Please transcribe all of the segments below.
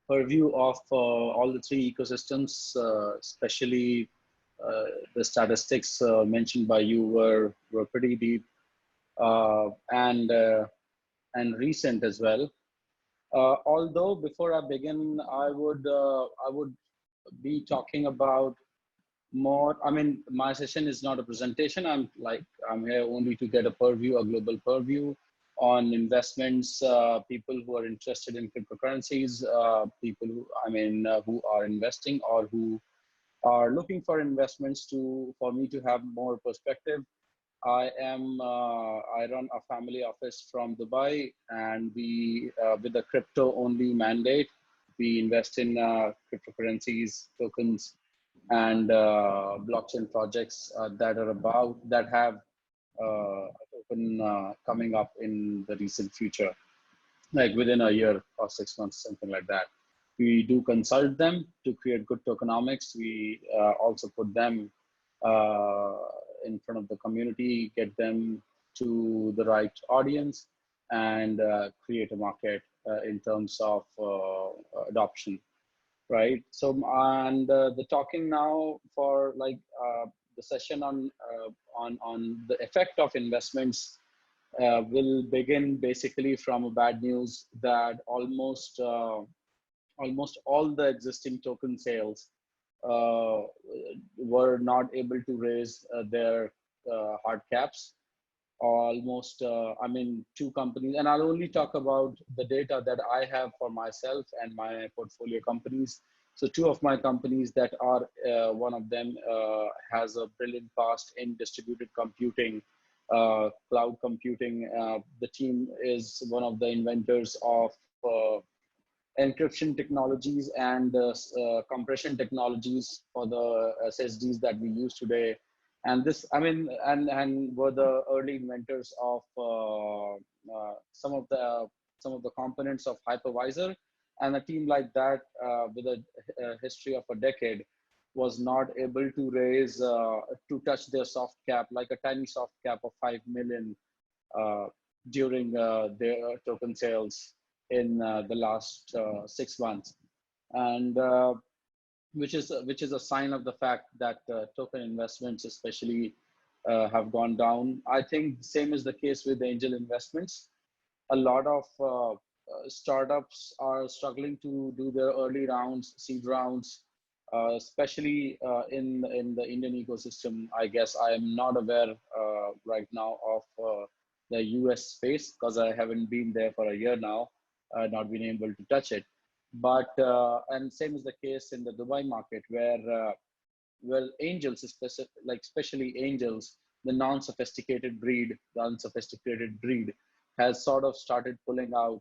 purview of all the three ecosystems, especially uh, the statistics mentioned by you were pretty deep uh, and uh, and recent as well. Although before I begin, I would be talking about more. I mean, my session is not a presentation. I'm here only to get a purview, a global purview on investments, people who are interested in cryptocurrencies, people who, who are investing or who are looking for investments to for me to have more perspective. I run a family office from Dubai, and we, with a crypto only mandate, we invest in cryptocurrencies, tokens, and blockchain projects that have a token coming up in the recent future, like within a year or 6 months, something like that. We do consult them to create good tokenomics. We also put them uh, in front of the community, get them to the right audience, and create a market in terms of adoption, right? So, and the talking now for the session on the effect of investments will begin basically from a bad news that almost all the existing token sales uh, were not able to raise their hard caps. Almost, two companies, and I'll only talk about the data that I have for myself and my portfolio companies. So two of my companies that are, one of them has a brilliant past in distributed computing, cloud computing. The team is one of the inventors of encryption technologies and compression technologies for the SSDs that we use today. And this, and were the early inventors of some of the components of hypervisor. And a team like that, with a history of a decade, was not able to raise to touch their soft cap, like a tiny soft cap of 5 million uh, during their token sales in the last 6 months, and which is a sign of the fact that token investments, especially, have gone down. I think same is the case with angel investments. A lot of startups are struggling to do their early rounds, seed rounds, especially in the Indian ecosystem. I guess I am not aware right now of the US space because I haven't been there for a year now, not been able to touch it. But and same is the case in the Dubai market, where well, angels, especially angels, the the unsophisticated breed, has sort of started pulling out,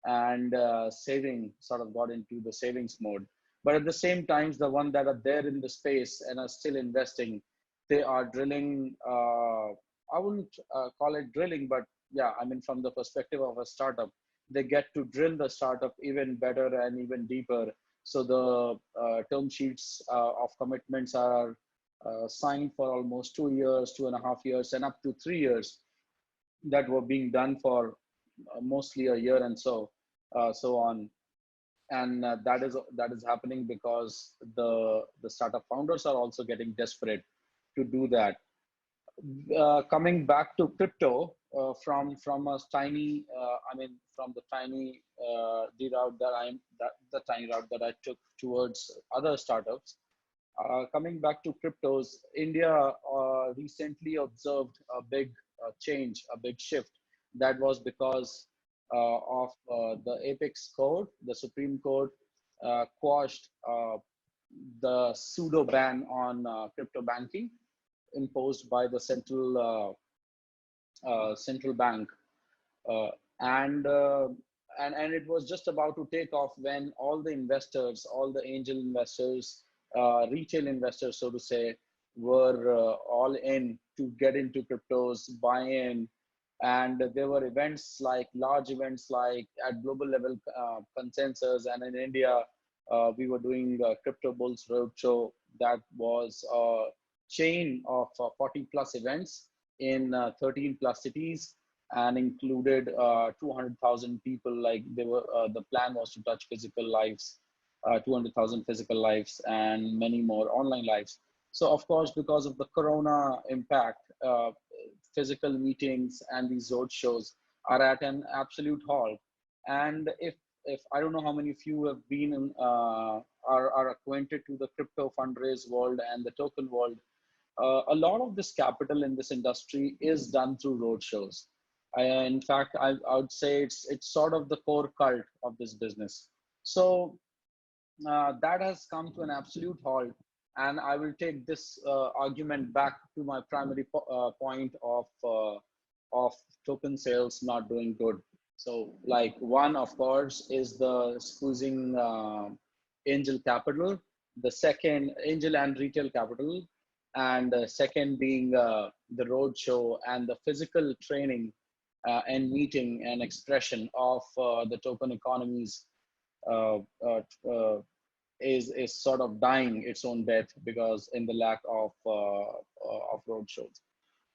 and saving sort of got into the savings mode. But at the same time, the one that are there in the space and are still investing, they are drilling. I wouldn't call it drilling, but yeah, I mean, from the perspective of a startup, they get to drill the startup even better and even deeper. So the term sheets of commitments are signed for almost 2 years, 2.5 years, and up to 3 years, that were being done for mostly a year, and so on. And that is happening because the startup founders are also getting desperate to do that. Coming back to crypto, from a tiny, from the tiny route the tiny route that I took towards other startups. Coming back to cryptos, India recently observed a big change, a big shift. That was because of the Apex Court, the Supreme Court quashed the pseudo ban on crypto banking imposed by the central bank, uh, and uh, and it was just about to take off when all the investors, all the angel investors, retail investors, so to say, were all in to get into cryptos, buy in. And there were events, like large events, like at global level, consensus, and in India, we were doing Crypto Bulls Roadshow. That was a chain of 40 plus events in 13 plus cities, and included 200,000 people. Like, they were, the plan was to touch physical lives 200,000 physical lives and many more online lives. So of course, because of the Corona impact, physical meetings and these road shows are at an absolute halt. And if I don't know how many of you have been in, are acquainted to the crypto fundraise world and the token world, a lot of this capital in this industry is done through roadshows. In fact, I would say it's sort of the core cult of this business. So that has come to an absolute halt. And I will take this argument back to my primary point of token sales not doing good. So, like one, of course, is the squeezing angel capital. The second, angel and retail capital, and second being the roadshow and the physical training and meeting and expression of the token economies uh, uh, uh, is sort of dying its own death because in the lack of roadshows.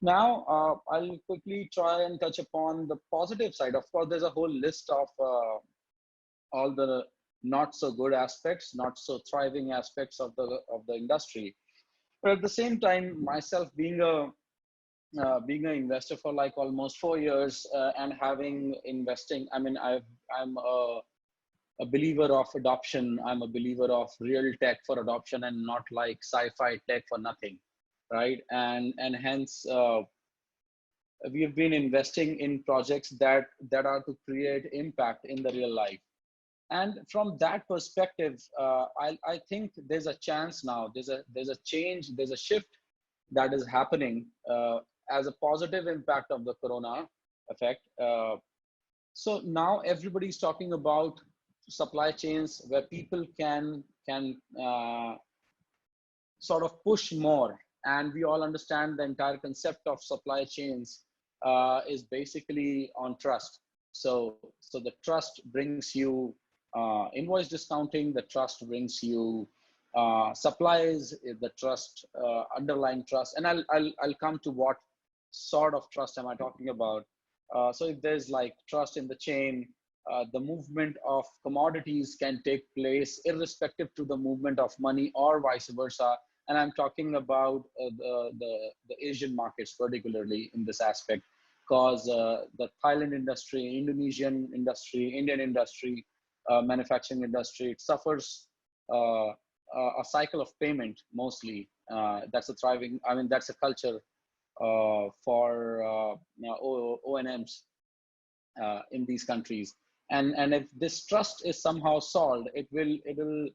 Now, I'll quickly try and touch upon the positive side. Of course, there's a whole list of all the not so good aspects, not so thriving aspects of the industry. But at the same time, myself being an investor for like almost 4 years and having investing, I mean, I'm a believer of adoption. I'm a believer of real tech for adoption and not like sci-fi tech for nothing, right? And hence we have been investing in projects that are to create impact in the real life. And from that perspective, I think there's a chance now. There's a change. There's a shift that is happening as a positive impact of the Corona effect. So now everybody's talking about supply chains where people can sort of push more, and we all understand the entire concept of supply chains is basically on trust. So the trust brings you invoice discounting. The trust brings you supplies. The trust, underlying trust, and I'll come to what sort of trust am I talking about. So if there's like trust in the chain, the movement of commodities can take place irrespective to the movement of money or vice versa. And I'm talking about the Asian markets particularly in this aspect, because the Thailand industry, Indonesian industry, Indian industry, manufacturing industry, it suffers a cycle of payment mostly. That's a thriving, I mean, that's a culture for O&Ms in these countries. And if this trust is somehow solved, it'll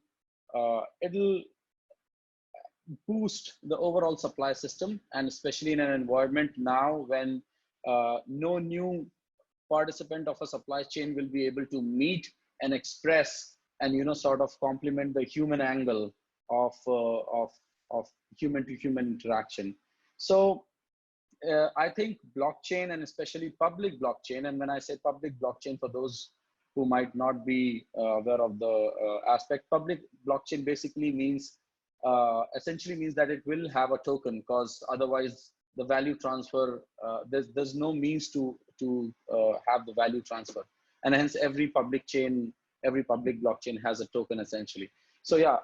boost the overall supply system, and especially in an environment now when no new participant of a supply chain will be able to meet and express and sort of complement the human angle of human to human interaction. So I think blockchain, and especially public blockchain, and when I say public blockchain, for those who might not be aware of the aspect, public blockchain basically means, essentially means that it will have a token, because otherwise the value transfer, there's no means to have the value transfer, and hence every public chain, every public blockchain has a token essentially. So yeah,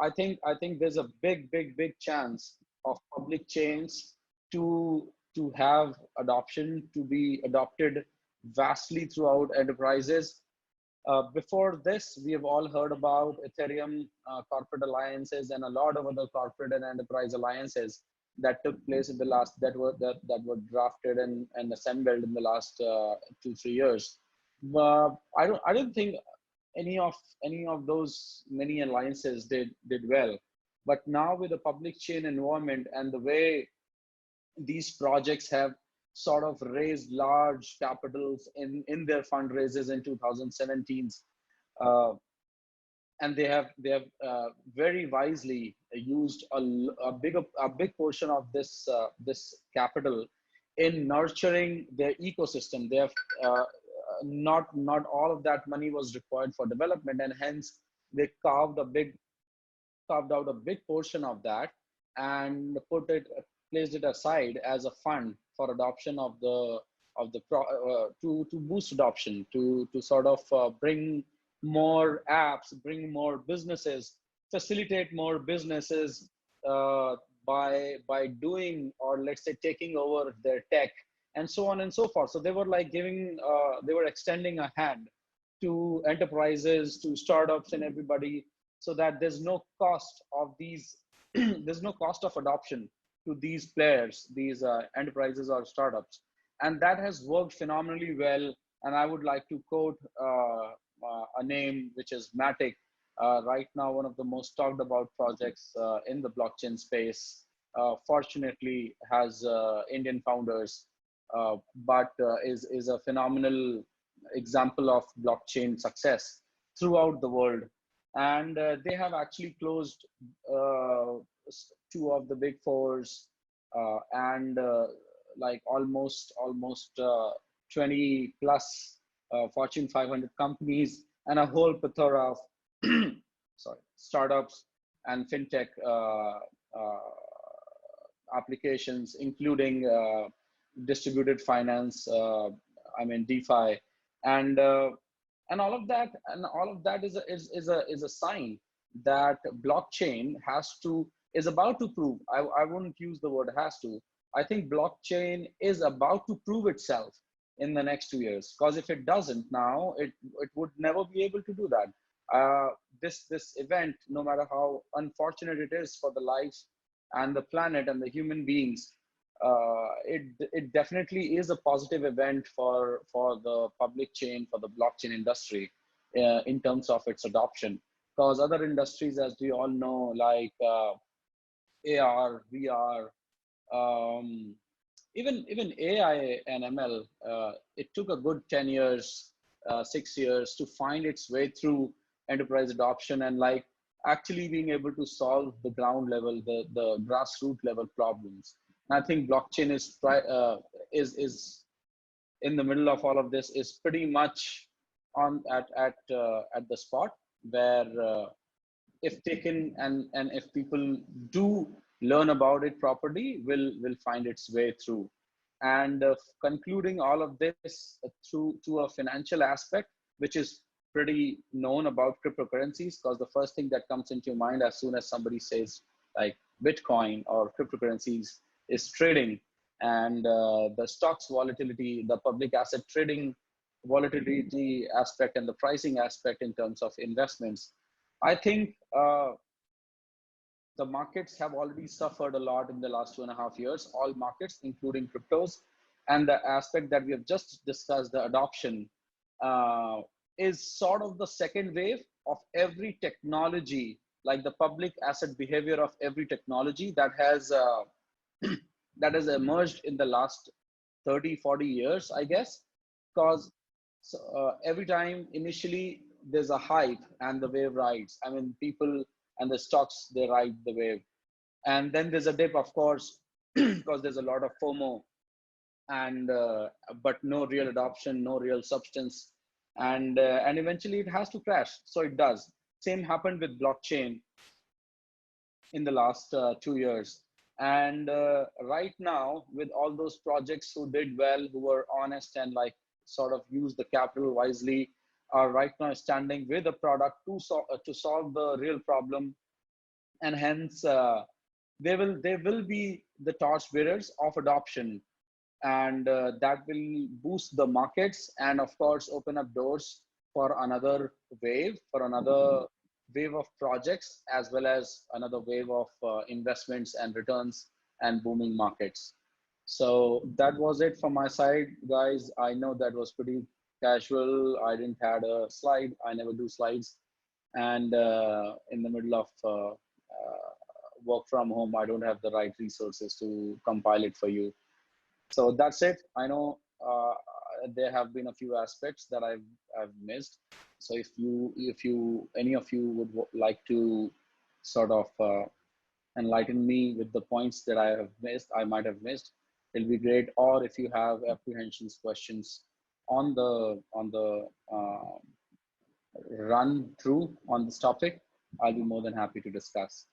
I think there's a big chance of public chains to have adoption, to be adopted vastly throughout enterprises. Before this, we have all heard about Ethereum corporate alliances and a lot of other corporate and enterprise alliances that took place in the last, that were drafted and assembled in the last 2-3 years. I don't think any of those many alliances did well. But now with the public chain environment and the way these projects have sort of raised large capitals in their fundraisers in 2017, uh, and they have very wisely used a big portion of this capital in nurturing their ecosystem. They have not all of that money was required for development, and hence they carved out a big portion of that and placed it aside as a fund for adoption to boost adoption, to sort of bring more apps, bring more businesses, facilitate more businesses uh, by doing, or let's say taking over their tech, and so on and so forth. So they were like giving, they were extending a hand to enterprises, to startups, and everybody, so that there's no cost of these, there's no cost of adoption to these players, these enterprises or startups, and that has worked phenomenally well. And I would like to quote a name which is Matic, right now one of the most talked about projects in the blockchain space. Fortunately, has Indian founders, but is a phenomenal example of blockchain success throughout the world. And they have actually closed uh, two of the big fours, and like almost 20 plus Fortune 500 companies, and a whole plethora of sorry, startups and fintech applications, including distributed finance, I mean DeFi, and and all of that is a sign that blockchain is about to prove. I wouldn't use the word has to. I think blockchain is about to prove itself in the next 2 years, because if it doesn't now, it would never be able to do that. This event, no matter how unfortunate it is for the lives and the planet and the human beings, it definitely is a positive event for the public chain, for the blockchain industry, in terms of its adoption. Because other industries, as we all know, like AR, VR, um, even AI and ML, it took a good 10 years, 6 years to find its way through enterprise adoption, and like actually being able to solve the ground level, the grassroots level problems. And I think blockchain is in the middle of all of this, is pretty much on at the spot where, if taken, and if people do learn about it properly, will find its way through. And concluding all of this through to a financial aspect, which is pretty known about cryptocurrencies, because the first thing that comes into your mind as soon as somebody says like Bitcoin or cryptocurrencies is trading, and the stocks volatility, the public asset trading volatility aspect, and the pricing aspect in terms of investments. I think the markets have already suffered a lot in the last 2.5 years, all markets, including cryptos. And the aspect that we have just discussed, the adoption, uh, is sort of the second wave of every technology, like the public asset behavior of every technology that has that has emerged in the last 30, 40 years, I guess. Because every time initially there's a hype and the wave rides. I mean, people and the stocks, they ride the wave. And then there's a dip, of course, because there's a lot of FOMO, and but no real adoption, no real substance. And eventually it has to crash. So it does. Same happened with blockchain in the last 2 years. And right now, with all those projects who did well, who were honest and like sort of used the capital wisely, are right now standing with a product to solve the real problem. And hence, they will be the torch bearers of adoption, and that will boost the markets, and of course open up doors for another wave of projects, as well as another wave of investments and returns and booming markets. So that was it from my side, guys. I know that was pretty casual. I didn't had a slide. I never do slides, and in the middle of work from home, I don't have the right resources to compile it for you. So that's it. I know there have been a few aspects that I've missed. So if you any of you would like to sort of enlighten me with the points that I might have missed, it'll be great. Or if you have apprehensions, questions on the run through on this topic, I'll be more than happy to discuss.